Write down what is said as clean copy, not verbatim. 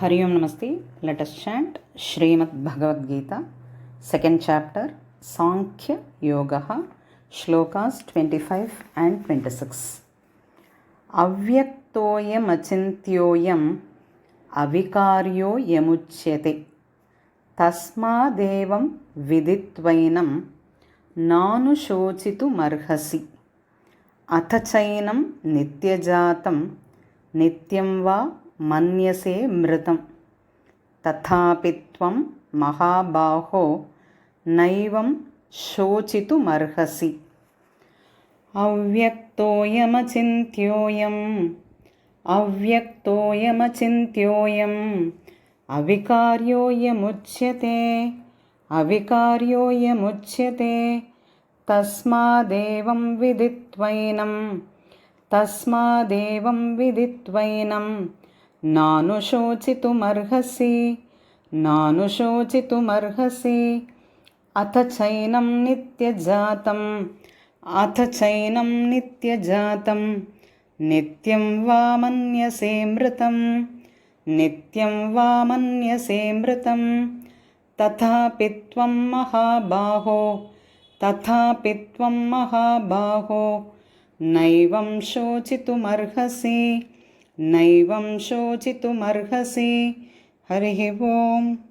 Hari Om Namaste. Let us chant Srimad Bhagavad Gita, second chapter, Sankhya Yoga, Shlokas 25 and 26. Avyaktoyam achintyoyam avikaryo yamuchyate tasmadevam viditvainam nanu shochitu marhasi athachainam nityajatam nityam va మన్యసే మృతం తథాపి త్వం మహాబాహో నైవం శోచితుమర్హసి. అవ్యక్తోయమచింత్యోయం అవ్యక్తోయమచింత్యోయం అవికార్యోయముచ్యతే అవికార్యోయముచ్యతే తస్మాదేవం విదిత్వైనం తస్మాదేవం విదిత్వైనం నానుశోచితుమర్హసి నానుశోచితుమర్హసి. అథ చైనం నిత్యజాతం అథ చైనం నిత్యజాతం నిత్యం వా మన్యసే మృతం నిత్యం వా మన్యసే మృతం తథాపి త్వం మహాబాహో తథాపి త్వం మహాబాహో నైవం శోచితుమర్హసి నైవం శోచితుమర్హసి. హరి ఓం.